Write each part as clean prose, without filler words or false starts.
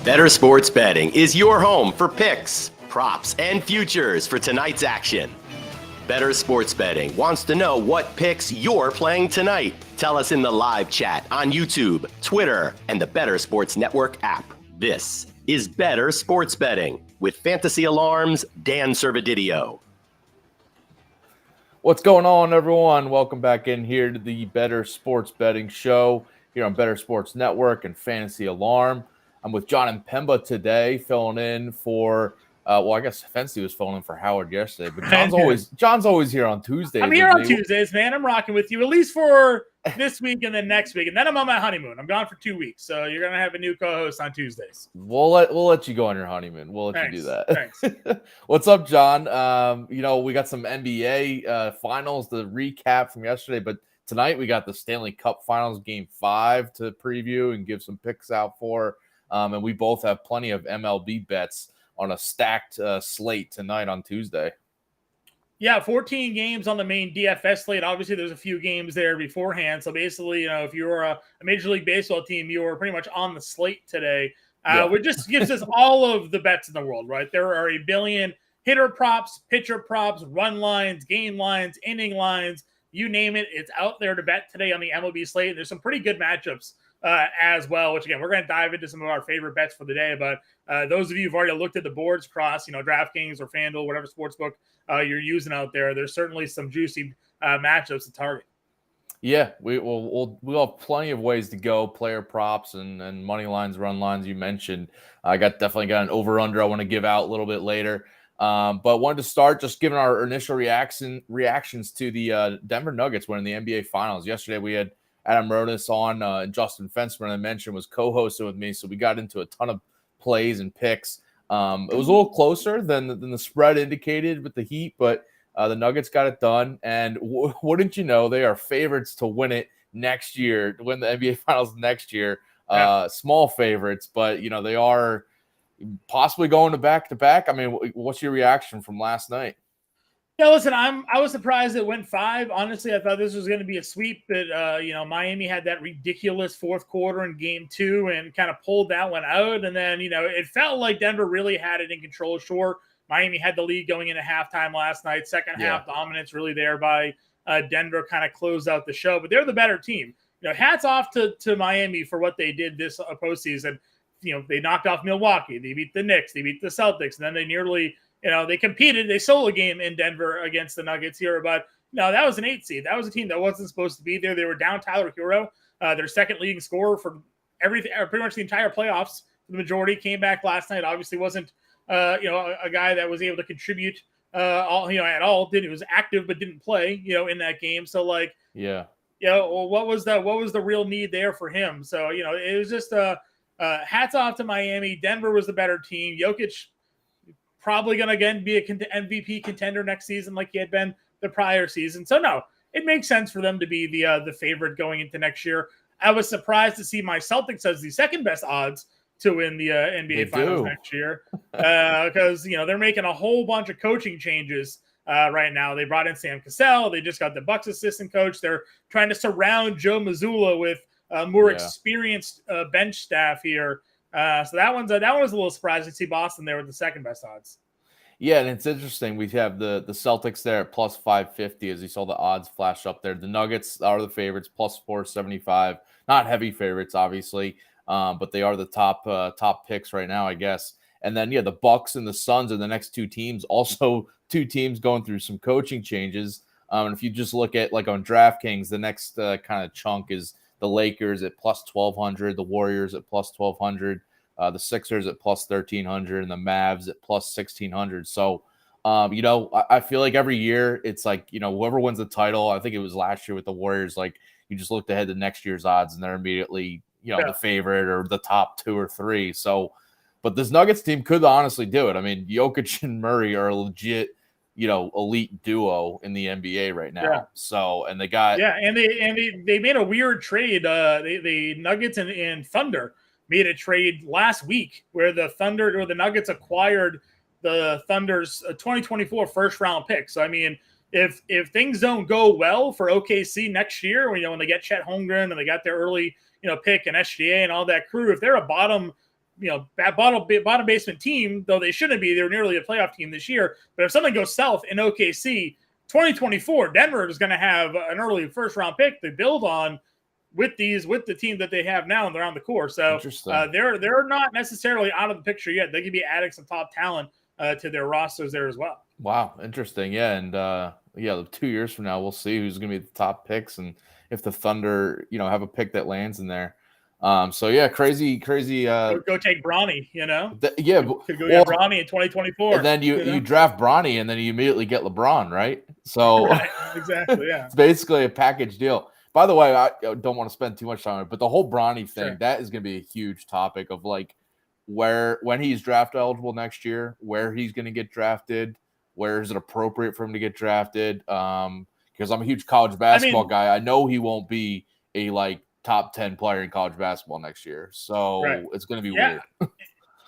Bettor Sports Betting is your home for picks, props, and futures for tonight's action. Bettor Sports Betting wants to know what picks you're playing tonight. Tell us in the live chat on YouTube, Twitter, and the Bettor Sports Network app. This is Bettor Sports Betting with Fantasy Alarm's Dan Servodidio. What's going on, everyone? Welcome back in here to the Bettor Sports Betting Show here on Bettor Sports Network and Fantasy Alarm. I'm with John Impemba today, filling in for, I guess Fancy was filling in for Howard yesterday, but John's always here on Tuesdays. I'm here on Tuesdays, man. I'm rocking with you, at least for this week and then next week, and then I'm on my honeymoon. I'm gone for 2 weeks, so you're gonna have a new co-host on Tuesdays. We'll let you go on your honeymoon. We'll let you do that. Thanks. What's up, John? We got some NBA finals to recap from yesterday, but tonight we got the Stanley Cup Finals Game 5 to preview and give some picks out for. And we both have plenty of MLB bets on a stacked slate tonight on Tuesday. Yeah, 14 games on the main DFS slate. Obviously, there's a few games there beforehand. So basically, if you're a Major League Baseball team, you are pretty much on the slate today, which just gives us all of the bets in the world, right? There are a billion hitter props, pitcher props, run lines, game lines, inning lines, you name it. It's out there to bet today on the MLB slate. There's some pretty good matchups as well, which again, we're going to dive into some of our favorite bets for the day. But those of you who've already looked at the boards across, DraftKings or FanDuel, whatever sportsbook you're using out there, there's certainly some juicy matchups to target. Yeah, we'll have plenty of ways to go. Player props and money lines, run lines. You mentioned I definitely got an over under I want to give out a little bit later. But wanted to start just giving our initial reactions to the Denver Nuggets winning the NBA Finals. Yesterday we had Adam Rodas on, and Justin Fensman, I mentioned, was co-hosting with me, so we got into a ton of plays and picks. It was a little closer than the spread indicated with the Heat, but the Nuggets got it done, and wouldn't you know, they are favorites to win it next year, to win the NBA Finals next year. Small favorites, but, they are possibly going to back-to-back. I mean, what's your reaction from last night? Yeah, listen, I was surprised it went 5. Honestly, I thought this was going to be a sweep, but Miami had that ridiculous fourth quarter in game 2 and kind of pulled that one out. And then, it felt like Denver really had it in control. Sure, Miami had the lead going into halftime last night. Second half dominance really there by Denver, kind of closed out the show. But they're the better team. Hats off to Miami for what they did this postseason. They knocked off Milwaukee. They beat the Knicks. They beat the Celtics. And then they nearly – they competed. They stole a game in Denver against the Nuggets here, but no, that was an 8 seed. That was a team that wasn't supposed to be there. They were down Tyler Hero, their second leading scorer for everything, pretty much the entire playoffs. The majority came back last night. Obviously, wasn't a guy that was able to contribute at all. He was active but didn't play in that game. So what was the real need there for him? So it was just hats off to Miami. Denver was the better team. Jokic probably going to, again, be a MVP contender next season like he had been the prior season. So, no, it makes sense for them to be the favorite going into next year. I was surprised to see my Celtics as the second best odds to win the NBA Finals next year because, they're making a whole bunch of coaching changes right now. They brought in Sam Cassell. They just got the Bucks assistant coach. They're trying to surround Joe Mazzulla with more experienced bench staff here. So that one was a little surprising to see Boston there with the second best odds. Yeah, and it's interesting. We have the Celtics there at plus 550 as you saw the odds flash up there. The Nuggets are the favorites, plus 475. Not heavy favorites, obviously, but they are the top picks right now, I guess. And then, the Bucks and the Suns are the next two teams. Also, two teams going through some coaching changes. And if you just look at, like, on DraftKings, the next kind of chunk is the Lakers at plus 1,200, the Warriors at plus 1,200, the Sixers at plus 1,300, and the Mavs at plus 1,600. So, I feel like every year it's like, whoever wins the title, I think it was last year with the Warriors, like you just looked ahead to next year's odds and they're immediately, the favorite or the top 2 or 3. So, but this Nuggets team could honestly do it. I mean, Jokic and Murray are a legit, elite duo in the NBA right now. Yeah. So, and they got and they made a weird trade. The Nuggets and Thunder made a trade last week where the Nuggets acquired the Thunder's 2024 first round pick. So I mean, if things don't go well for OKC next year, when they get Chet Holmgren and they got their early pick and SGA and all that crew, if they're a bottom bottom basement team, though they shouldn't be. They're nearly a playoff team this year. But if something goes south in OKC, 2024, Denver is going to have an early first round pick to build on with the team that they have now and they're on the core. So they're not necessarily out of the picture yet. They could be adding some top talent to their rosters there as well. Wow, interesting. Yeah, and 2 years from now, we'll see who's going to be the top picks and if the Thunder, have a pick that lands in there. Crazy. Go take Bronny, Could go get Bronny in 2024. And then you draft Bronny, and then you immediately get LeBron, right? So right, exactly, yeah. It's basically a package deal. By the way, I don't want to spend too much time on it, but the whole Bronny thing, that is going to be a huge topic of like when he's draft eligible next year, where he's going to get drafted, where is it appropriate for him to get drafted? Because I'm a huge college basketball guy. I know he won't be a top 10 player in college basketball next year. So it's going to be weird.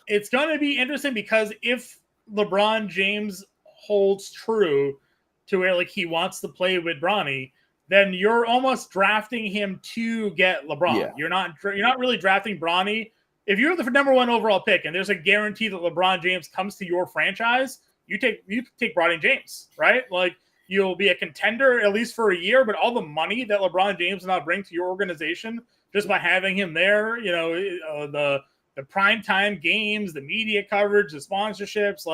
It's going to be interesting because if LeBron James holds true to where he wants to play with Bronny, then you're almost drafting him to get LeBron. Yeah. You're not really drafting Bronny. If you're the number 1 overall pick and there's a guarantee that LeBron James comes to your franchise, you take Bronny James, right? You'll be a contender at least for a year, but all the money that LeBron James will now bring to your organization just by having him there, the primetime games, the media coverage, the sponsorships,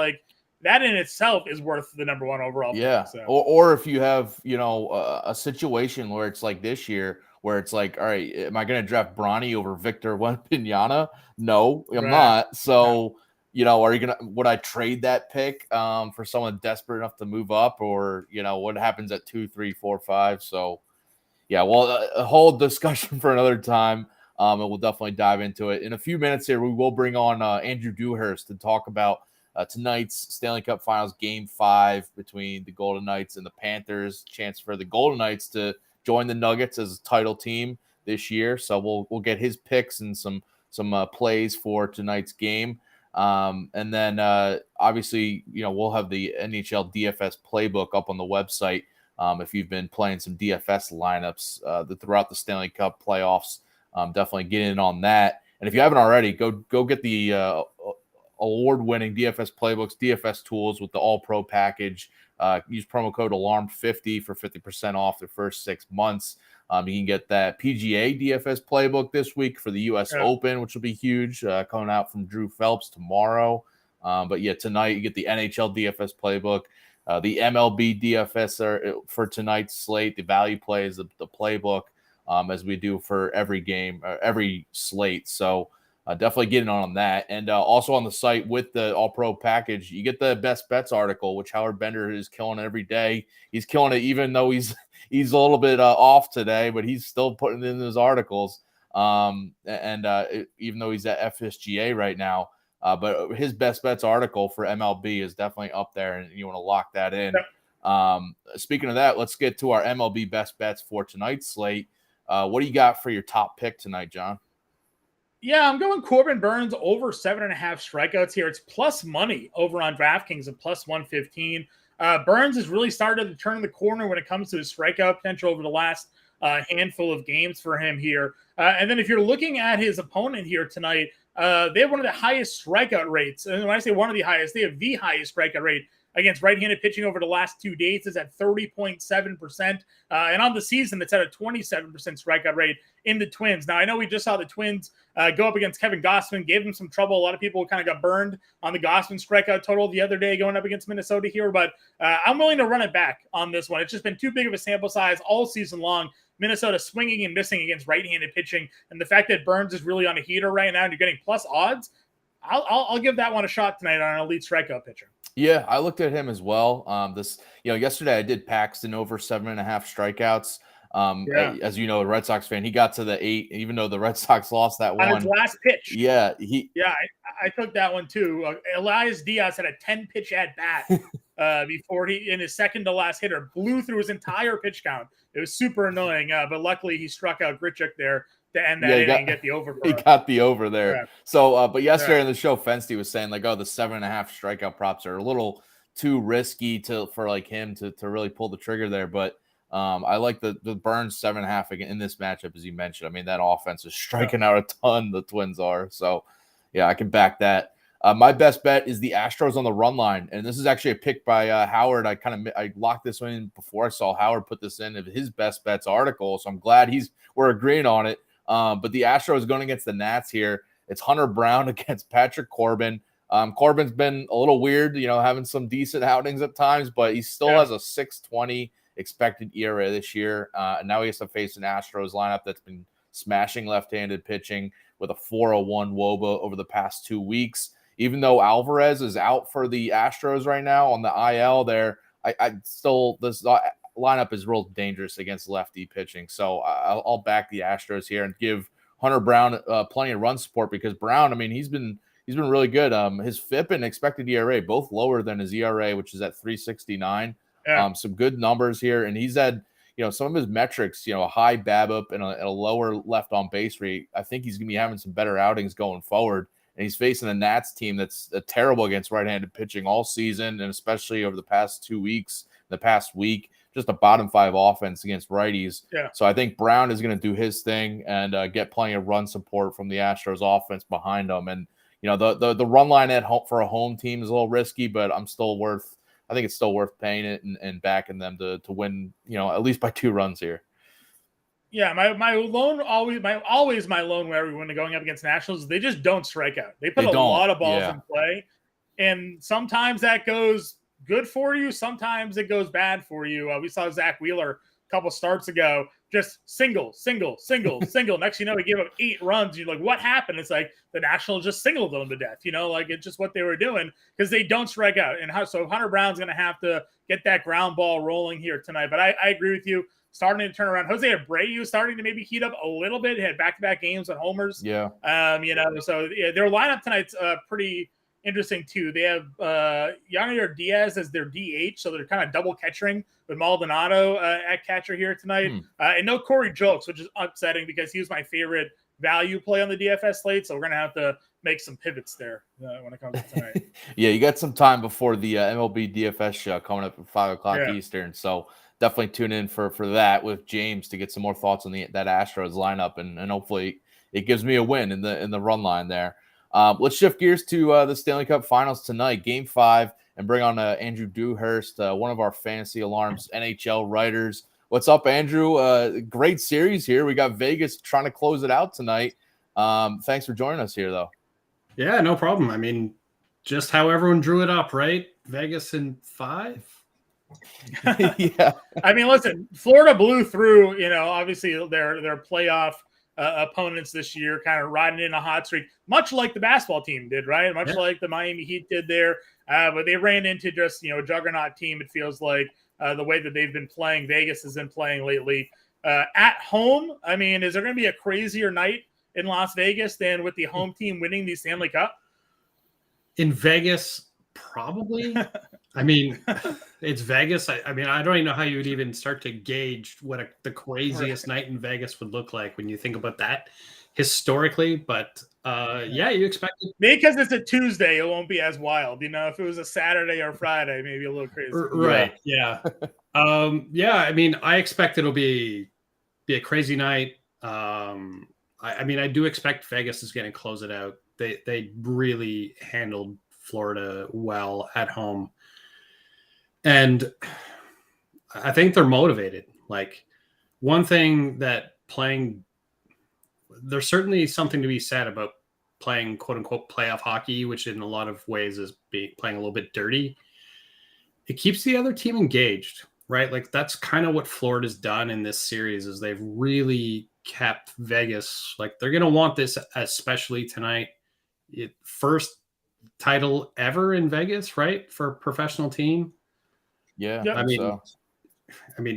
that in itself is worth the number 1 overall pick. Yeah. So. Or if you have, a situation where it's like this year where it's all right, am I going to draft Bronny over Victor Wembanyama? No, I'm not. So, would I trade that pick for someone desperate enough to move up, or, what happens at 2, 3, 4, 5? So, a whole discussion for another time. And we'll definitely dive into it in a few minutes here. We will bring on Andrew Dewhirst to talk about tonight's Stanley Cup Finals Game 5 between the Golden Knights and the Panthers. Chance for the Golden Knights to join the Nuggets as a title team this year. So we'll get his picks and some plays for tonight's game. And then obviously, we'll have the NHL DFS playbook up on the website. If you've been playing some DFS lineups throughout the Stanley Cup playoffs, definitely get in on that. And if you haven't already, go get the award-winning DFS playbooks, DFS tools with the All-Pro package. Use promo code ALARM50 for 50% off the first 6 months. You can get that PGA DFS playbook this week for the U.S. Open, which will be huge, coming out from Drew Phelps tomorrow. Tonight you get the NHL DFS playbook, the MLB DFS for tonight's slate, the value plays, the playbook, as we do for every game, every slate. So definitely getting on that. And also on the site with the All-Pro package, you get the Best Bets article, which Howard Bender is killing every day. He's killing it even though he's a little bit off today, but he's still putting it in his articles. Even though he's at FSGA right now, but his Best Bets article for MLB is definitely up there, and you want to lock that in. Speaking of that, let's get to our MLB Best Bets for tonight's slate. What do you got for your top pick tonight, John? Yeah, I'm going Corbin Burns over 7.5 strikeouts here. It's plus money over on DraftKings at plus 115. Burns has really started to turn the corner when it comes to his strikeout potential over the last handful of games for him here. And then if you're looking at his opponent here tonight, they have one of the highest strikeout rates. And when I say one of the highest, they have the highest strikeout rate against right-handed pitching over the last 2 days. Is at 30.7%. And on the season, it's at a 27% strikeout rate in the Twins. Now, I know we just saw the Twins go up against Kevin Gausman, gave him some trouble. A lot of people kind of got burned on the Gausman strikeout total the other day going up against Minnesota here. But I'm willing to run it back on this one. It's just been too big of a sample size all season long. Minnesota swinging and missing against right-handed pitching. And the fact that Burns is really on a heater right now and you're getting plus odds, I'll give that one a shot tonight on an elite strikeout pitcher. Yeah, I looked at him as well. Yesterday I did Paxton over 7.5 strikeouts. As you know, a Red Sox fan, he got to the 8, even though the Red Sox lost that one. On his last pitch. Yeah, I took that one too. Elias Diaz had a 10-pitch at bat before he, in his second to last hitter, blew through his entire pitch count. It was super annoying, but luckily he struck out Grichuk there to end that inning and get the over. He got the over there. Yeah. So, but yesterday in the show, Fensty was saying the 7.5 strikeout props are a little too risky for him to really pull the trigger there. But I like the Burns 7.5 again in this matchup, as you mentioned. I mean, that offense is striking out a ton. The Twins are. So, Yeah, I can back that. My best bet is the Astros on the run line, and this is actually a pick by Howard. I locked this one in before I saw Howard put this in of his best bets article, so I'm glad we're agreeing on it. But the Astros going against the Nats here. It's Hunter Brown against Patrick Corbin. Corbin's been a little weird, having some decent outings at times, but he still has a 6.20 expected ERA this year. And now he has to face an Astros lineup that's been smashing left-handed pitching with a 4.01 WOBA over the past 2 weeks. Even though Alvarez is out for the Astros right now on the IL there, I still, this lineup is real dangerous against lefty pitching. So I'll back the Astros here and give Hunter Brown plenty of run support, because Brown, he's been really good. His FIP and expected ERA both lower than his ERA, which is at 3.69. Yeah. Some good numbers here, and he's had some of his metrics, a high BABIP and a lower left on base rate. I think he's gonna be having some better outings going forward. And he's facing a Nats team that's terrible against right-handed pitching all season, and especially over the past 2 weeks, the past week, just a bottom 5 offense against righties. Yeah. So I think Brown is going to do his thing and get plenty of run support from the Astros offense behind him. And the run line at home for a home team is a little risky, but I think it's still worth paying it and backing them to win, at least by 2 runs here. Yeah, my lone where we win going up against Nationals, they just don't strike out. They put a lot of balls in play, and sometimes that goes good for you, sometimes it goes bad for you. We saw Zach Wheeler a couple starts ago, just single. Next thing you know, he gave up 8 runs. You're like, what happened? It's like the Nationals just singled them to death. It's just what they were doing, because they don't strike out. And so Hunter Brown's going to have to get that ground ball rolling here tonight. But I agree with you. Starting to turn around. Jose Abreu starting to maybe heat up a little bit. He had back-to-back games on homers. Yeah. So their lineup tonight's pretty interesting too. They have Yanier Diaz as their DH, so they're kind of double catching with Maldonado at catcher here tonight. And no Corey Julks, which is upsetting because he was my favorite value play on the DFS slate. So we're going to have to make some pivots there when it comes to tonight. Yeah, you got some time before the MLB DFS show coming up at 5 o'clock Eastern. So definitely tune in for that with James to get some more thoughts on that Astros lineup, and hopefully it gives me a win in the run line there. Let's shift gears to the Stanley Cup Finals tonight, Game 5, and bring on Andrew Dewhirst, one of our Fantasy Alarms NHL writers. What's up, Andrew? Great series here. We got Vegas trying to close it out tonight. Thanks for joining us here, though. Yeah, no problem. Just how everyone drew it up, right? Vegas in 5. Yeah. Listen, Florida blew through, obviously their playoff opponents this year, kind of riding in a hot streak, much like the basketball team did, right? Much like the Miami Heat did there. But they ran into just, a juggernaut team, it feels like, the way that they've been playing. Vegas has been playing lately. At home, is there going to be a crazier night in Las Vegas than with the home team winning the Stanley Cup? In Vegas, probably. It's Vegas. I don't even know how you would even start to gauge what the craziest night in Vegas would look like when you think about that historically. But you expect it. Maybe because it's a Tuesday, it won't be as wild. If it was a Saturday or Friday, maybe a little crazy. Right. Yeah. I expect it'll be a crazy night. I do expect Vegas is going to close it out. They really handled Florida well at home. And I think they're motivated. Like, one thing that there's certainly something to be said about playing quote unquote playoff hockey, which in a lot of ways is playing a little bit dirty. It keeps the other team engaged, right? Like, that's kind of what Florida's done in this series, is they've really kept Vegas. Like, they're going to want this, especially tonight. First title ever in Vegas, right? For a professional team. Yeah.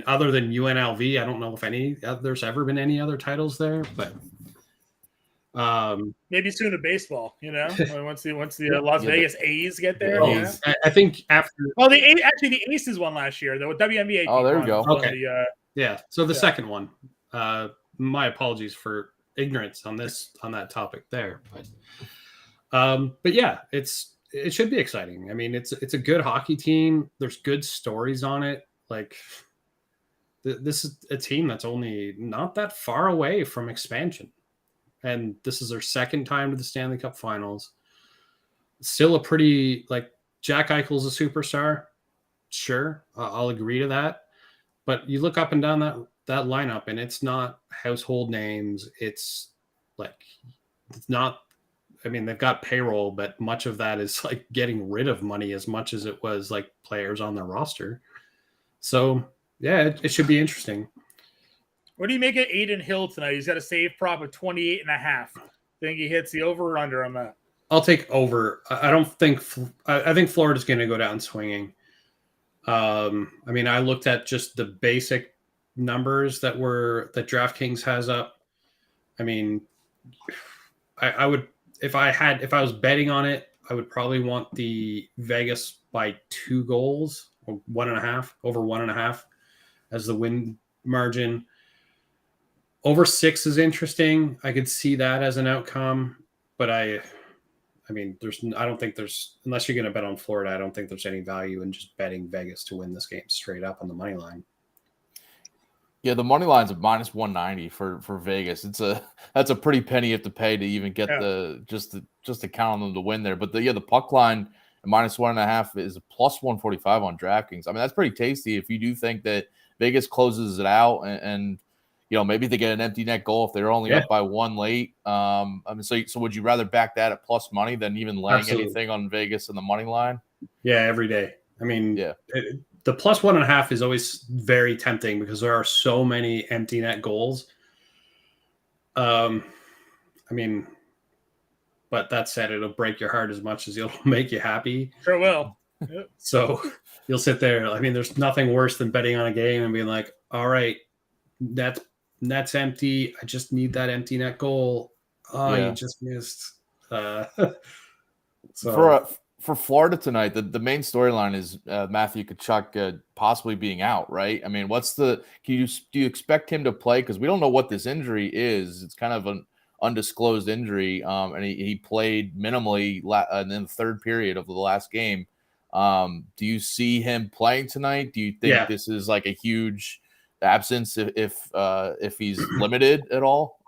Other than UNLV, I don't know if there's ever been any other titles there, but maybe soon a baseball, once the Las Vegas A's get there. I think after. Well, the Aces won last year, though. WNBA. Oh, there we go. Okay. So the second one. My apologies for ignorance on that topic there, but yeah, it should be exciting. It's a good hockey team. There's good stories on it. Like, this is a team that's only not that far away from expansion. and this is their second time to the Stanley Cup Finals. Still a pretty, like, Jack Eichel's a superstar. Sure, I'll agree to that. But you look up and down that lineup, and it's not household names. It's not. I mean, they've got payroll, but much of that is like getting rid of money as much as it was like players on their roster. So yeah, it should be interesting. What do you make of Aiden Hill tonight? He's got a save prop of 28.5. Think he hits the over or under on that? I'll take over. I think Florida's going to go down swinging. I mean, I looked at just the basic numbers that DraftKings has up. I mean, I would, if I was betting on it, I would probably want the Vegas by 2 goals or 1.5, over 1.5 as the win margin. Over 6 is interesting. I could see that as an outcome, but I mean, I don't think there's, unless you're going to bet on Florida, I don't think there's any value in just betting Vegas to win this game straight up on the money line. Yeah, the money line's a minus 190 for Vegas. That's a pretty penny you have to pay to even get just to count on them to win there. But the puck line minus 1.5 is a plus 145 on DraftKings. I mean, that's pretty tasty if you do think that Vegas closes it out and maybe they get an empty net goal if they're only up by 1 late. I mean, so would you rather back that at plus money than even laying anything on Vegas in the money line? Yeah, every day. I mean, the plus 1.5 is always very tempting because there are so many empty net goals. I mean, but that said, it'll break your heart as much as it'll make you happy. Sure will. Yep. So you'll sit there. I mean, there's nothing worse than betting on a game and being like, all right, that's empty. I just need that empty net goal. Oh, you just missed. So for Florida tonight, the main storyline is Matthew Tkachuk possibly being out, right? I mean, do you expect him to play? Because we don't know what this injury is. It's kind of an undisclosed injury, and he played minimally in the third period of the last game. Do you see him playing tonight? Do you think this is like a huge absence if he's limited at all?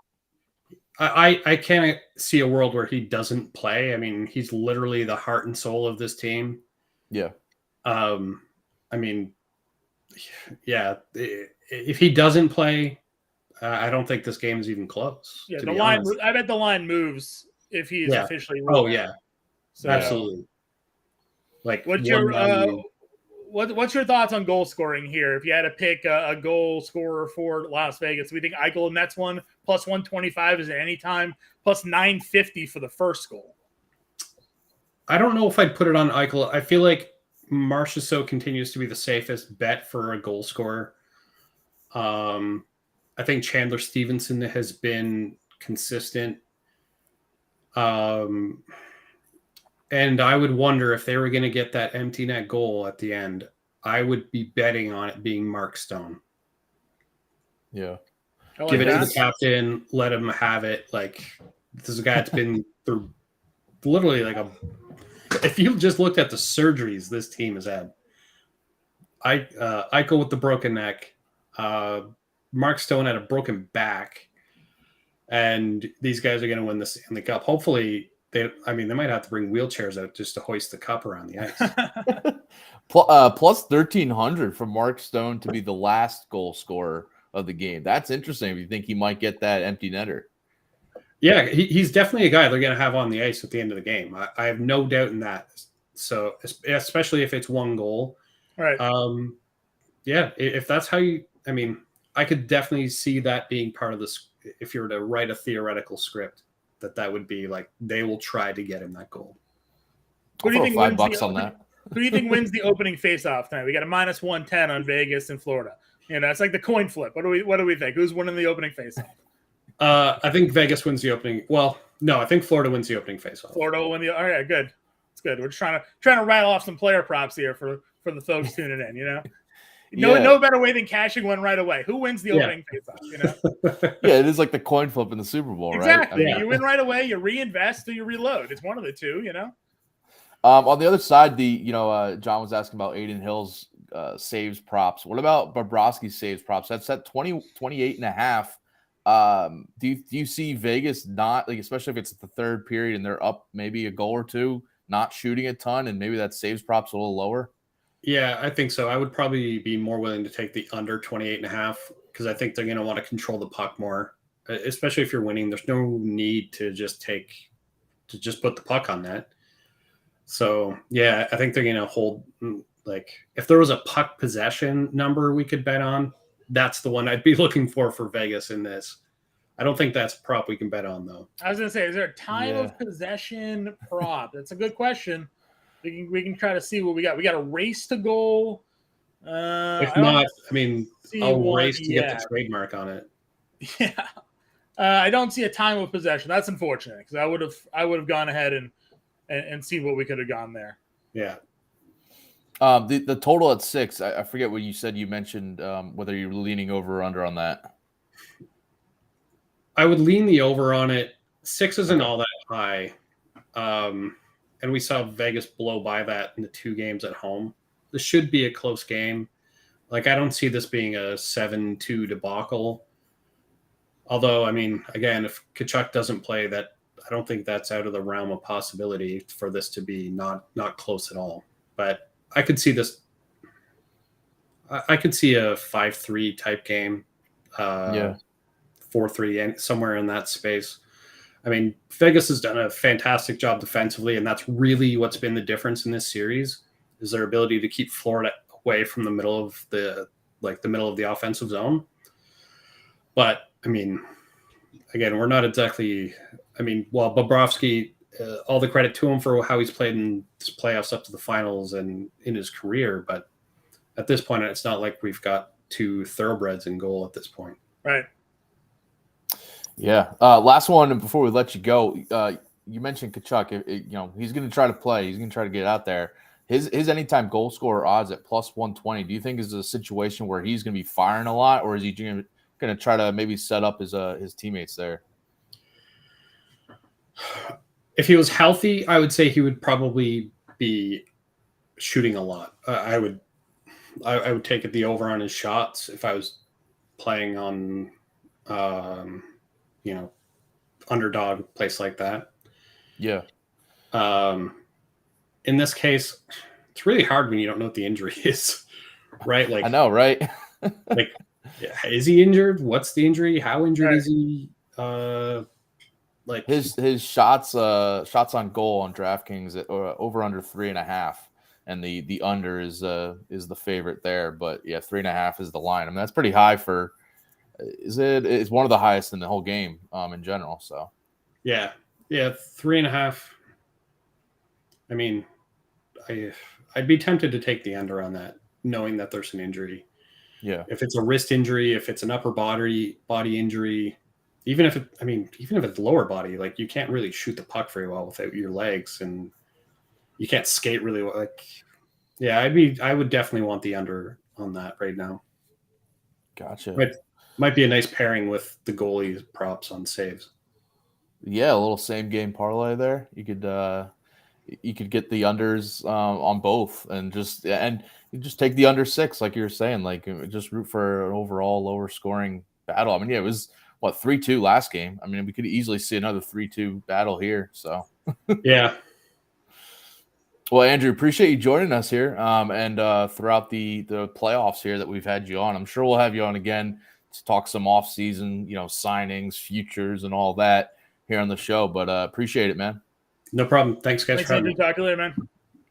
I can't see a world where he doesn't play. I mean, he's literally the heart and soul of this team. Yeah. I mean, if he doesn't play, I don't think this game is even close. Yeah, the line. I bet the line moves if he is officially ruled. Oh yeah, so, absolutely. Like, what's your thoughts on goal scoring here? If you had to pick a goal scorer for Las Vegas, we think Eichel, and that's one plus 125 is at any time, plus 950 for the first goal. I don't know if I'd put it on Eichel. I feel like Marchessault continues to be the safest bet for a goal scorer. I think Chandler Stevenson has been consistent. And I would wonder if they were going to get that empty net goal at the end, I would be betting on it being Mark Stone. Yeah. Give it to the captain, let him have it. Like, this is a guy that's been through literally if you just looked at the surgeries this team has had, Eichel with the broken neck, Mark Stone had a broken back, and these guys are going to win the Stanley Cup. Hopefully, they might have to bring wheelchairs out just to hoist the cup around the ice. Plus 1,300 for Mark Stone to be the last goal scorer of the game. That's interesting if you think he might get that empty netter. Yeah, he's definitely a guy they're going to have on the ice at the end of the game. I have no doubt in that. So, especially if it's one goal. Right. If that's how I could definitely see that being part of this. If you were to write a theoretical script, that would be like, they will try to get him that goal. Who do you think $5 on that? Who do you think wins the opening face-off tonight? We got a minus 110 on Vegas and Florida. It's like the coin flip. What do we think? Who's winning the opening face-off? I think Vegas wins the opening. Well, no, I think Florida wins the opening face-off. Florida will win the. All right, good. It's good. We're just trying to rattle off some player props here for the folks tuning in. No better way than cashing one right away. Who wins the opening face-off? Yeah, it is like the coin flip in the Super Bowl, exactly. Right? You win right away. You reinvest or you reload. It's one of the two. On the other side, John was asking about Aiden Hill's saves props. What about Bobrovsky's saves props? That's at 28.5. Do you see Vegas not, like, especially if it's the third period and they're up maybe a goal or two, not shooting a ton, and maybe that saves props a little lower? Yeah, I think so. I would probably be more willing to take the under 28.5 because I think they're going to want to control the puck more, especially if you're winning. There's no need to just put the puck on net. So yeah, I think they're going to hold. Like, if there was a puck possession number we could bet on, that's the one I'd be looking for Vegas in this. I don't think that's a prop we can bet on, though. I was going to say, is there a time of possession prop? That's a good question. We can try to see what we got. We got a race to goal. If not, I mean, I'll race to get the trademark on it. Yeah, I don't see a time of possession. That's unfortunate because I would have gone ahead and seen what we could have gone there. Yeah. The total at 6. I forget what you said. You mentioned whether you're leaning over or under on that. I would lean the over on it. 6 isn't all that high. And we saw Vegas blow by that in the 2 games at home. This should be a close game. Like, I don't see this being a 7-2 debacle. Although, I mean, again, if Tkachuk doesn't play, I don't think that's out of the realm of possibility for this to be not close at all. But I could see this. I could see a 5-3 type game. 4-3, and somewhere in that space. I mean, Vegas has done a fantastic job defensively, and that's really what's been the difference in this series is their ability to keep Florida away from the middle of the offensive zone. But I mean, again, we're not exactly. I mean, well, Bobrovsky, all the credit to him for how he's played in this playoffs up to the finals and in his career, but at this point, it's not like we've got 2 thoroughbreds in goal at this point. Right. Yeah. Last one before we let you go. You mentioned Tkachuk. He's going to try to play. He's going to try to get out there. His anytime goal scorer odds at plus 120. Do you think is a situation where he's going to be firing a lot, or is he going to try to maybe set up his teammates there? If he was healthy, I would say he would probably be shooting a lot. I would take it the over on his shots if I was playing on underdog place like that. Yeah. In this case, it's really hard when you don't know what the injury is, right? Like, I know, right? Like, is he injured? What's the injury? How injured is he? Like his shots on goal on DraftKings over under 3.5, and the under is the favorite there. But yeah, 3.5 is the line. I mean, that's pretty high for. It's one of the highest in the whole game in general. So yeah, 3.5. I mean, I'd be tempted to take the under on that, knowing that there's an injury. Yeah, if it's a wrist injury, if it's an upper body injury, even if it's lower body, like, you can't really shoot the puck very well without your legs, and you can't skate really well. Like, yeah, I would definitely want the under on that right now. Gotcha. Might be a nice pairing with the goalie props on saves. Yeah, a little same game parlay there. You could get the unders on both, and you just take the under 6, like you were saying, like, just root for an overall lower scoring battle. I mean, yeah, it was 3-2 last game. I mean, we could easily see another 3-2 battle here. So yeah. Well, Andrew, appreciate you joining us here, and throughout the playoffs here that we've had you on. I'm sure we'll have you on again to talk some off-season, signings, futures, and all that here on the show. But appreciate it, man. No problem. Thanks, guys. Thanks, Andrew. Talk to you later, man.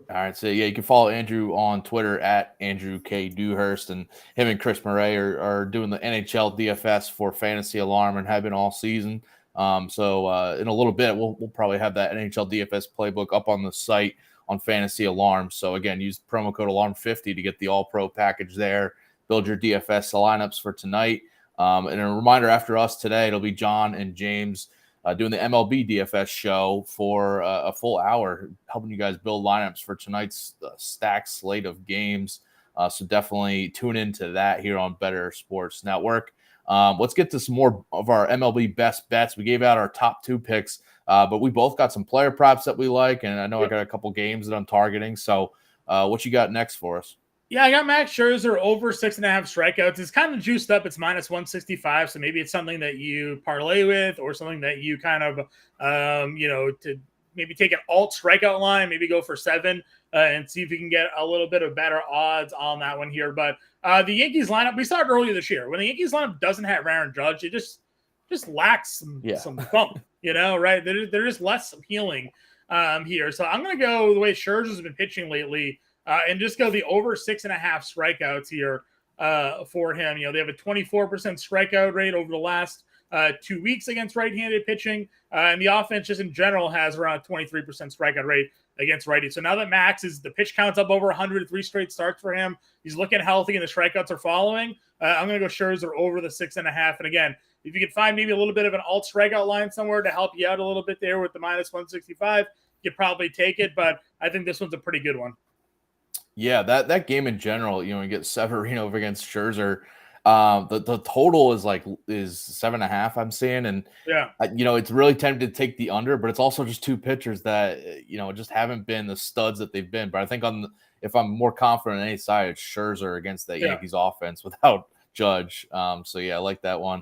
All right. So, yeah, you can follow Andrew on Twitter at Andrew K. Dewhirst, and him and Chris Murray are doing the NHL DFS for Fantasy Alarm and have been all season. So in a little bit, we'll probably have that NHL DFS playbook up on the site on Fantasy Alarm. So, again, use promo code ALARM50 to get the all-pro package there. Build your DFS lineups for tonight. And a reminder, after us today, it'll be John and James doing the MLB DFS show for a full hour, helping you guys build lineups for tonight's stacked slate of games. So definitely tune into that here on Bettor Sports Network. Let's get to some more of our MLB best bets. We gave out our top 2 picks, but we both got some player props that we like, and I know I got a couple games that I'm targeting. So what you got next for us? Yeah, I got Max Scherzer over 6.5 strikeouts. It's kind of juiced up. It's minus 165. So maybe it's something that you parlay with or something that you kind of, to maybe take an alt strikeout line, maybe go for 7 and see if you can get a little bit of better odds on that one here. But the Yankees lineup, we saw it earlier this year. When the Yankees lineup doesn't have Aaron Judge, it just lacks some bump, right? They're just less appealing here. So I'm going to go the way Scherzer's been pitching lately. And just go the over 6.5 strikeouts here for him. They have a 24% strikeout rate over the last 2 weeks against right-handed pitching. And the offense just in general has around a 23% strikeout rate against righties. So now that Max the pitch count's up over 103 straight starts for him. He's looking healthy and the strikeouts are following. I'm going to go Scherzer over the 6.5. And again, if you can find maybe a little bit of an alt strikeout line somewhere to help you out a little bit there with the minus 165, you could probably take it. But I think this one's a pretty good one. Yeah, that game in general, you get Severino against Scherzer. The total is 7.5. I'm seeing, and it's really tempted to take the under, but it's also just two pitchers that just haven't been the studs that they've been. But I think if I'm more confident on any side, it's Scherzer against that Yankees offense without Judge. So yeah, I like that one.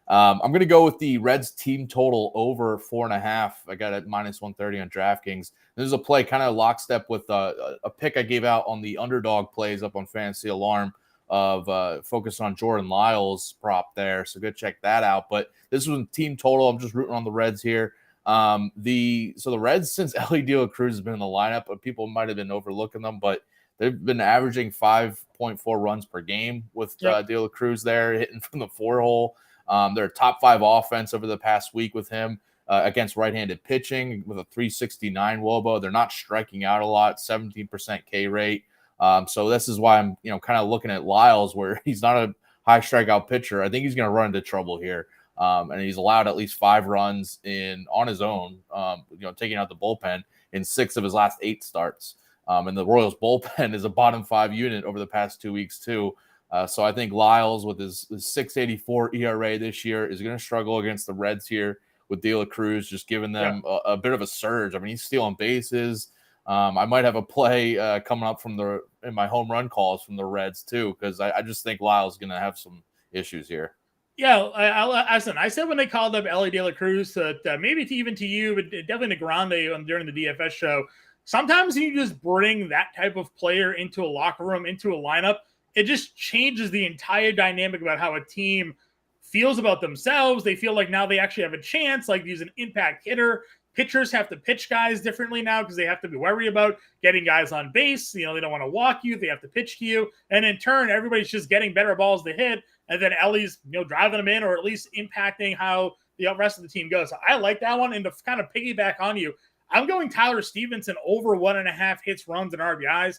I'm going to go with the Reds team total over 4.5. I got it minus 130 on DraftKings. This is a play kind of lockstep with a pick I gave out on the underdog plays up on Fantasy Alarm of focus on Jordan Lyles prop there. So go check that out. But this was a team total. I'm just rooting on the Reds here. The Reds, since Ellie De La Cruz has been in the lineup, but people might have been overlooking them, but they've been averaging 5.4 runs per game with De La Cruz there, hitting from the 4-hole. They're a top 5 offense over the past week with him against right-handed pitching with a 369 WOBA. They're not striking out a lot, 17% K rate. So this is why I'm, kind of looking at Lyles, where he's not a high strikeout pitcher. I think he's going to run into trouble here. And he's allowed at least 5 runs on his own, taking out the bullpen in 6 of his last 8 starts. And the Royals bullpen is a bottom 5 unit over the past 2 weeks too. So I think Lyles with his 6.84 ERA this year is going to struggle against the Reds here with De La Cruz, just giving them a bit of a surge. I mean, he's stealing bases. I might have a play coming up in my home run calls from the Reds too, because I just think Lyles is going to have some issues here. Yeah, I said when they called up Ellie De La Cruz that maybe even to you, but definitely to Grande during the DFS show, sometimes you just bring that type of player into a locker room, into a lineup. It just changes the entire dynamic about how a team feels about themselves. They feel like now they actually have a chance, like he's an impact hitter. Pitchers have to pitch guys differently now because they have to be worried about getting guys on base. They don't want to walk you. They have to pitch to you. And in turn, everybody's just getting better balls to hit. And then Ellie's, driving them in or at least impacting how the rest of the team goes. So I like that one. And to kind of piggyback on you, I'm going Tyler Stevenson over 1.5 hits, runs, and RBIs.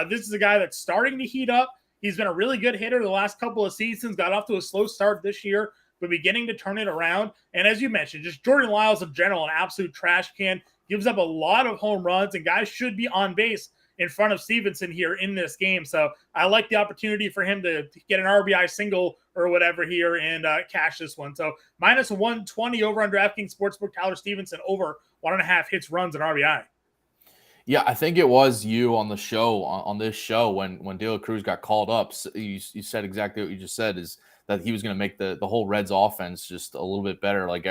This is a guy that's starting to heat up. He's been a really good hitter the last couple of seasons, got off to a slow start this year, but beginning to turn it around. And as you mentioned, just Jordan Lyles in general, an absolute trash can, gives up a lot of home runs, and guys should be on base in front of Stevenson here in this game. So I like the opportunity for him to get an RBI single or whatever here and cash this one. So minus 120 over on DraftKings Sportsbook, Tyler Stevenson over 1.5 hits, runs, and RBI. Yeah, I think it was you on the show, on this show, when De La Cruz got called up. You said exactly what you just said, is that he was going to make the whole Reds offense just a little bit better. Like,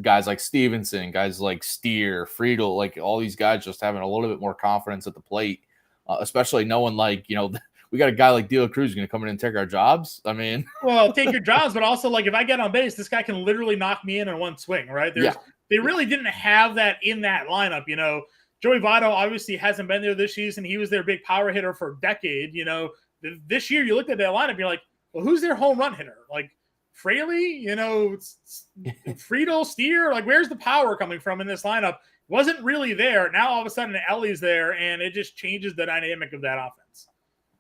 guys like Stevenson, guys like Steer, Friedel, like all these guys just having a little bit more confidence at the plate, especially knowing we got a guy like De La Cruz going to come in and take our jobs. I mean, well, take your jobs, but also if I get on base, this guy can literally knock me in one swing, right? They really didn't have that in that lineup, Joey Votto obviously hasn't been there this season. He was their big power hitter for a decade. This year you looked at that lineup, you're like, well, who's their home run hitter? Like Fraley, Friedel, Steer, where's the power coming from in this lineup? Wasn't really there. Now all of a sudden Ellie's there, and it just changes the dynamic of that offense.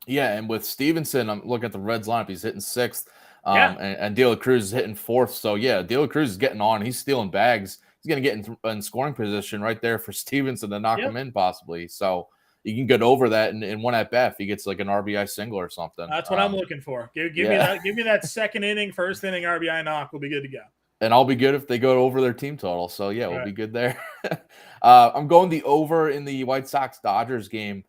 Yeah, and with Stevenson, I'm looking at the Reds lineup. He's hitting 6th, and De La Cruz is hitting 4th. So yeah, De La Cruz is getting on. He's stealing bags. He's going to get in scoring position right there for Stevenson to knock him in possibly. So you can get over that in one at bat if he gets an RBI single or something. That's what I'm looking for. Give me that second inning, first inning RBI knock. We'll be good to go. And I'll be good if they go over their team total. So yeah, we'll be good there. I'm going the over in the White Sox Dodgers game.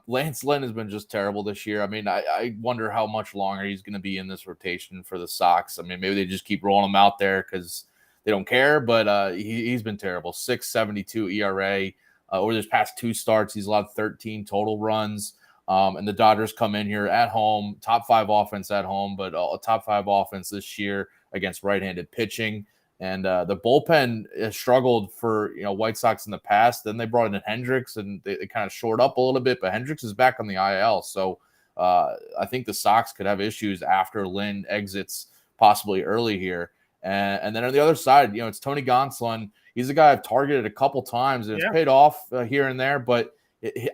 Lance Lynn has been just terrible this year. I mean, I wonder how much longer he's going to be in this rotation for the Sox. I mean, maybe they just keep rolling him out there because they don't care, but he's been terrible. 6.72 ERA. Over his past 2 starts, he's allowed 13 total runs. And the Dodgers come in here at home, top 5 offense at home, but a top 5 offense this year against right-handed pitching. And the bullpen has struggled for White Sox in the past. Then they brought in Hendricks, and they kind of shored up a little bit. But Hendricks is back on the IL, so I think the Sox could have issues after Lynn exits, possibly early here. And then on the other side, it's Tony Gonsolin. He's a guy I've targeted a couple times, and it's paid off here and there. But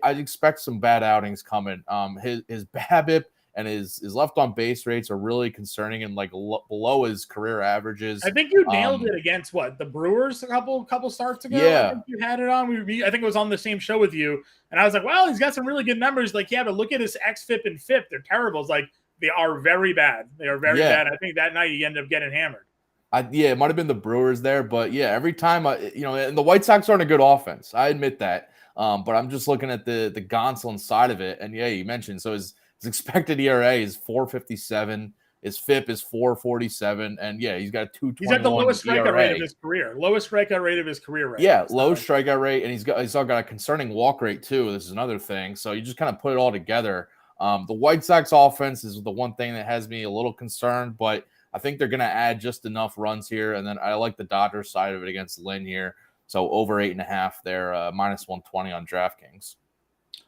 I'd expect some bad outings coming. His BABIP and his left on base rates are really concerning and below his career averages. I think you nailed it against the Brewers a couple starts ago. Yeah, I think you had it on. I think it was on the same show with you, and I was like, "Well, he's got some really good numbers." Like, yeah, but look at his xFIP and FIP; they're terrible. It's like they are very bad. They are very bad. I think that night he ended up getting hammered. It might have been the Brewers there, but every time and the White Sox aren't a good offense. I admit that, but I'm just looking at the Gonsolin side of it, and you mentioned so his expected ERA is 4.57. His FIP is 4.47, and he's got a 2.21. He's at the lowest strikeout ERA. rate of his career. Lowest strikeout rate of his career. Right now. Low strikeout rate, and he's also got a concerning walk rate too. This is another thing. So you just kind of put it all together. The White Sox offense is the one thing that has me a little concerned, but I think they're going to add just enough runs here, and then I like the Dodgers side of it against Lynn here. So over 8.5 there, -120 on DraftKings.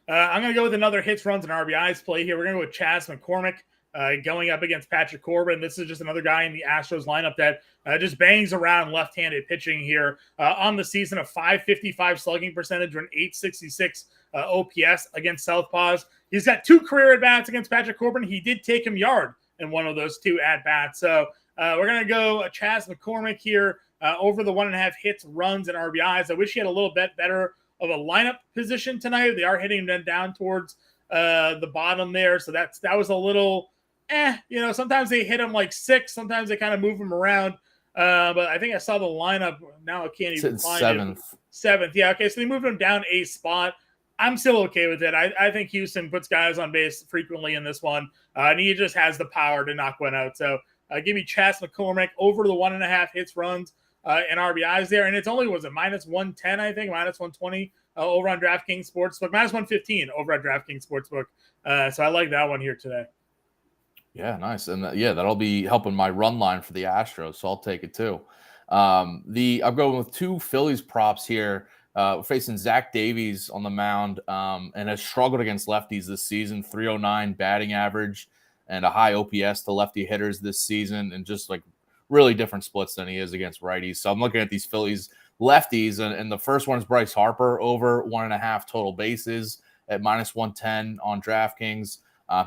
I'm going to go with another hits, runs, and RBIs play here. We're going to go with Chas McCormick going up against Patrick Corbin. This is just another guy in the Astros lineup that just bangs around left-handed pitching here on the season. A .555 slugging percentage or an .866 OPS against Southpaws. He's got 2 career at-bats against Patrick Corbin. He did take him yard in one of those 2 at-bats. So we're going to go Chas McCormick here over the 1.5 hits, runs, and RBIs. I wish he had a little bit better of a lineup position tonight. They are hitting them down towards the bottom there. So that was a little, sometimes they hit him like 6. Sometimes they kind of move him around. But I think I saw the lineup. Now I can't even find 7th. it. 7th. Yeah. Okay. So they moved him down a spot. I'm still okay with it. I think Houston puts guys on base frequently in this one. And he just has the power to knock one out. So give me Chas McCormick over the 1.5 hits, runs, and RBIs there. And it's only, was it -110, I think, -120 over on DraftKings Sportsbook, -115 over at DraftKings Sportsbook. So I like that one here today. Yeah, nice. And that'll be helping my run line for the Astros. So I'll take it too. I'm going with 2 Phillies props here. Facing Zach Davies on the mound and has struggled against lefties this season. 309 batting average and a high OPS to lefty hitters this season, and just really different splits than he is against righties. So I'm looking at these Phillies lefties, and the first one is Bryce Harper over 1.5 total bases at -110 on DraftKings.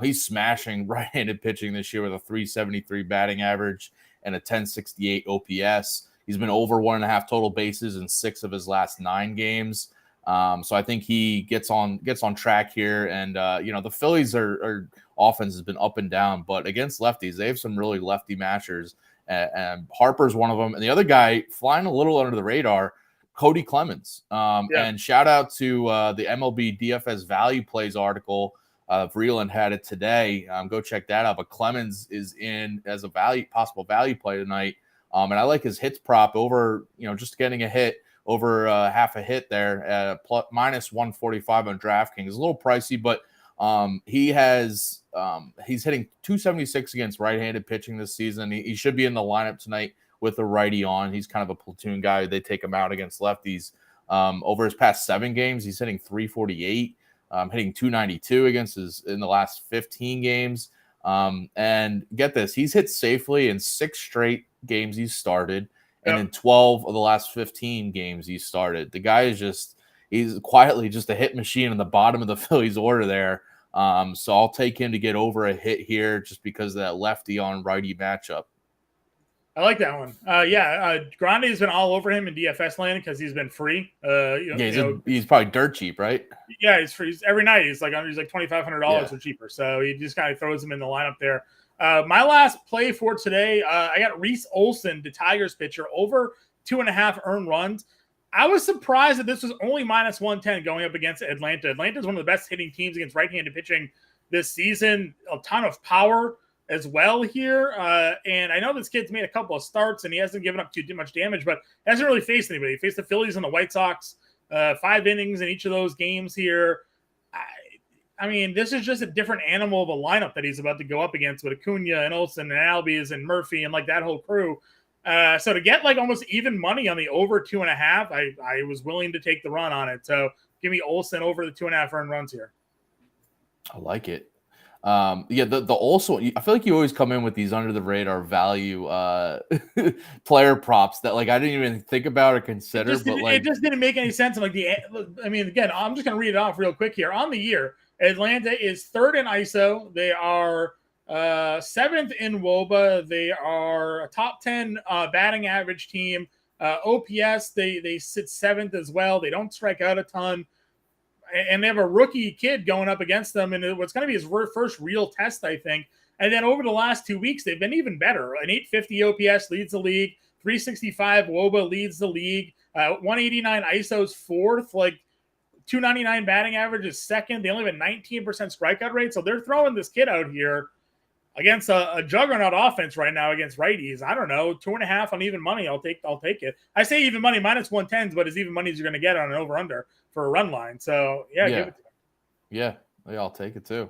He's smashing right-handed pitching this year with a 373 batting average and a 1068 OPS. He's been over 1.5 total bases in 6 of his last 9 games. So I think he gets on track here. And, the Phillies are offense has been up and down, but against lefties, they have some really lefty matchers. And Harper's one of them. And the other guy flying a little under the radar, Cody Clemens. And shout out to the MLB DFS value plays article. Vreeland had it today. Go check that out. But Clemens is in as a possible value play tonight. And I like his hits prop over, just getting a hit over half a hit there at -145 on DraftKings. It's a little pricey, but he's hitting 276 against right-handed pitching this season. He should be in the lineup tonight with the righty on. He's kind of a platoon guy. They take him out against lefties. Over his past 7 games, he's hitting 348, hitting 292 in the last 15 games. And get this, he's hit safely in 6 straight games he's started, and in 12 of the last 15 games he's started. The guy is he's quietly just a hit machine in the bottom of the Phillies order there. So I'll take him to get over a hit here just because of that lefty on righty matchup. I like that one. Grande has been all over him in DFS land because he's been free. He's probably dirt cheap, right? Yeah, he's free. Every night he's like $2,500 or cheaper. So he just kind of throws him in the lineup there. My last play for today, I got Reese Olson, the Tigers pitcher, over 2.5 earned runs. I was surprised that this was only minus 110 going up against Atlanta. Atlanta is one of the best hitting teams against right-handed pitching this season. A ton of power as well here. And I know this kid's made a couple of starts and he hasn't given up too much damage, but hasn't really faced anybody. He faced the Phillies and the White Sox, 5 innings in each of those games here. I mean, this is just a different animal of a lineup that he's about to go up against with Acuna and Olsen and Albies and Murphy and like that whole crew. So to get like almost even money on the over 2.5, I was willing to take the run on it. So give me Olsen over the 2.5 earned runs here. I like it. The Olsen, I feel like you always come in with these under the radar value player props that like I didn't even think about or consider. It just didn't make any sense. Like again, I'm just gonna read it off real quick here. On the year, Atlanta is 3rd in ISO. They are 7th in WOBA. They are a top 10 batting average team. OPS, they sit 7th as well. They don't strike out a ton. And they have a rookie kid going up against them. And what's going to be his first real test, I think. And then over the last 2 weeks, they've been even better. An 850 OPS leads the league. 365 WOBA leads the league. 189 ISO's 4th. Like 299 batting average is 2nd. They only have a 19% strikeout rate. So they're throwing this kid out here against a juggernaut offense right now against righties. I don't know, 2.5 on even money. I'll take it. I say even money minus 110s, but as even money as you're going to get on an over under for a run line. So give it to him. Yeah, I'll take it too.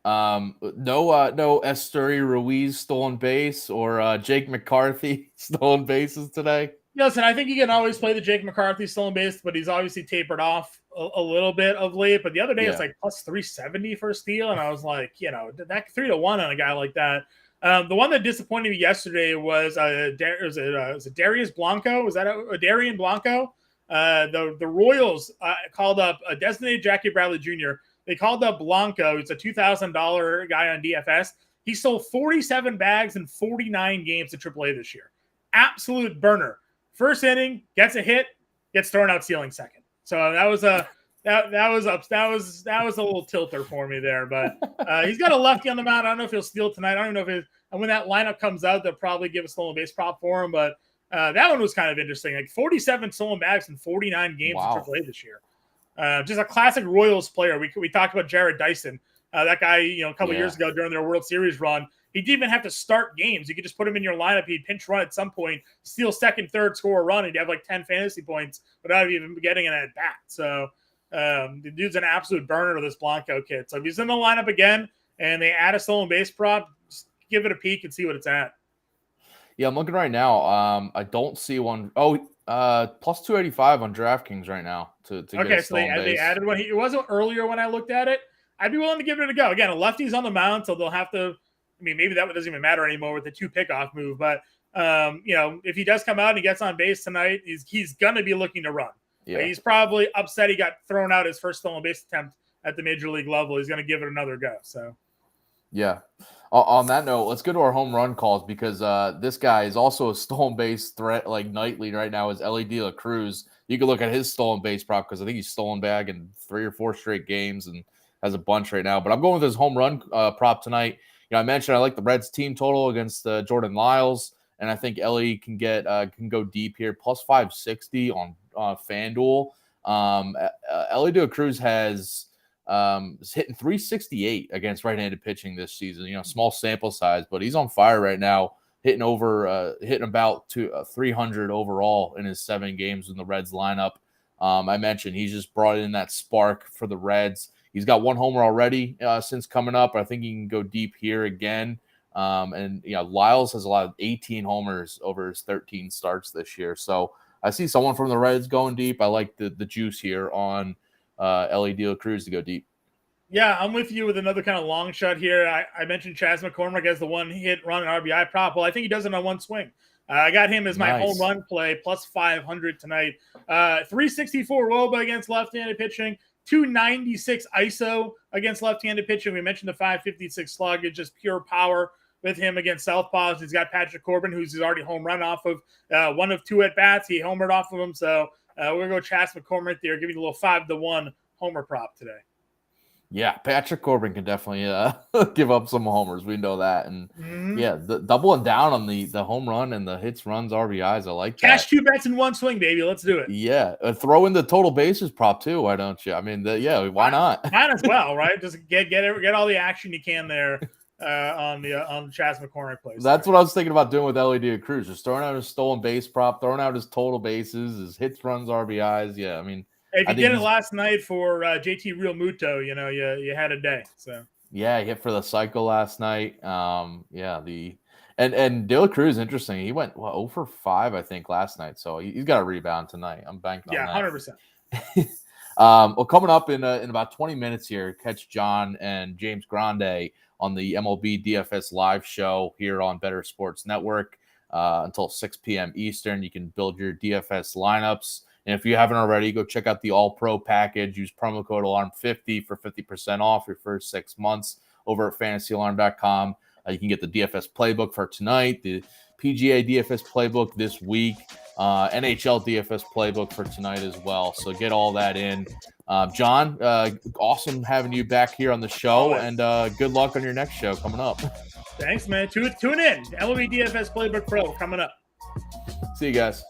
No Esteury Ruiz stolen base or Jake McCarthy stolen bases today. Listen, I think you can always play the Jake McCarthy stolen base, but he's obviously tapered off a little bit of late. But the other day it's like plus 370 for a steal, and I was like, that 3-1 on a guy like that. The one that disappointed me yesterday was Darius Blanco. Was that a Darian Blanco? The Royals called up a designated Jackie Bradley Jr. They called up Blanco. It's a $2,000 guy on DFS. He sold 47 bags in 49 games at AAA this year. Absolute burner. First inning, gets a hit, gets thrown out ceiling second. So that was a little tilter for me there. But he's got a lefty on the mound. I don't know if he'll steal tonight. I don't know if when that lineup comes out, they'll probably give a stolen base prop for him. But that one was kind of interesting. Like 47 stolen bags in 49 games at AAA this year. Just a classic Royals player. We talked about Jared Dyson, that guy, a couple years ago during their World Series run. He didn't even have to start games. You could just put him in your lineup. He'd pinch run at some point, steal second, third, score a run, and he'd have like 10 fantasy points without even getting an at bat. So the dude's an absolute burner to this Blanco kid. So if he's in the lineup again and they add a stolen base prop, just give it a peek and see what it's at. Yeah, I'm looking right now. I don't see one. Plus 285 on DraftKings right now to get a stolen base. They added one. It wasn't earlier when I looked at it. I'd be willing to give it a go. Again, a lefty's on the mound, so they'll have to. Maybe that doesn't even matter anymore with the 2 pickoff move. But if he does come out and he gets on base tonight, he's gonna be looking to run. Yeah. He's probably upset he got thrown out his first stolen base attempt at the major league level. He's gonna give it another go. So. Yeah. On that note, let's go to our home run calls because this guy is also a stolen base threat like nightly right now is Ellie De La Cruz. You can look at his stolen base prop because I think he's stolen bag in 3 or 4 straight games and has a bunch right now. But I'm going with his home run prop tonight. I mentioned I like the Reds team total against Jordan Lyles, and I think Ellie can go deep here, plus 560 on FanDuel. Ellie De La Cruz is hitting 368 against right-handed pitching this season. Small sample size, but he's on fire right now, hitting about 300 overall in his 7 games in the Reds lineup. I mentioned he's just brought in that spark for the Reds. He's got 1 homer already since coming up. I think he can go deep here again. Lyles has a lot of 18 homers over his 13 starts this year. So I see someone from the Reds going deep. I like the juice here on Ellie De La Cruz to go deep. Yeah, I'm with you with another kind of long shot here. I mentioned Chas McCormick as the 1-hit run and RBI prop. Well, I think he does it on 1 swing. I got him as my home run play, plus 500 tonight. 364 WOBA against left-handed pitching. 296 ISO against left-handed pitching. We mentioned the 556 slug. It's just pure power with him against southpaws. He's got Patrick Corbin, who's already home run off of 1 of 2 at-bats. He homered off of him. So we're going to go Chas McCormick there, giving a little 5-1 homer prop today. Yeah, Patrick Corbin can definitely give up some homers. We know that. And yeah, doubling down on the home run and the hits, runs, RBIs. I like that. Cash 2 bets in one swing, baby. Let's do it. Yeah, throw in the total bases prop too. Why don't you? I mean, why not? Might as well, right? Just get all the action you can there on the Chas McCormick place. That's what I was thinking about doing with Ellie Cruz. Just throwing out his stolen base prop, throwing out his total bases, his hits, runs, RBIs. Yeah, I mean. If you did it last night for JT Real Muto, you had a day. So yeah, he hit for the cycle last night. And De La Cruz, interesting. He went 0 for 5, I think, last night. So he's got a rebound tonight. I'm banking on that. 100%. Well, coming up in about 20 minutes here, catch John and James Grande on the MLB DFS live show here on Bettor Sports Network until 6 p.m. Eastern. You can build your DFS lineups. And if you haven't already, go check out the All-Pro package. Use promo code ALARM50 for 50% off your first 6 months over at fantasyalarm.com. You can get the DFS playbook for tonight, the PGA DFS playbook this week, NHL DFS playbook for tonight as well. So get all that in. John, awesome having you back here on the show, and good luck on your next show coming up. Thanks, man. Tune in. MLB DFS Playbook Pro coming up. See you guys.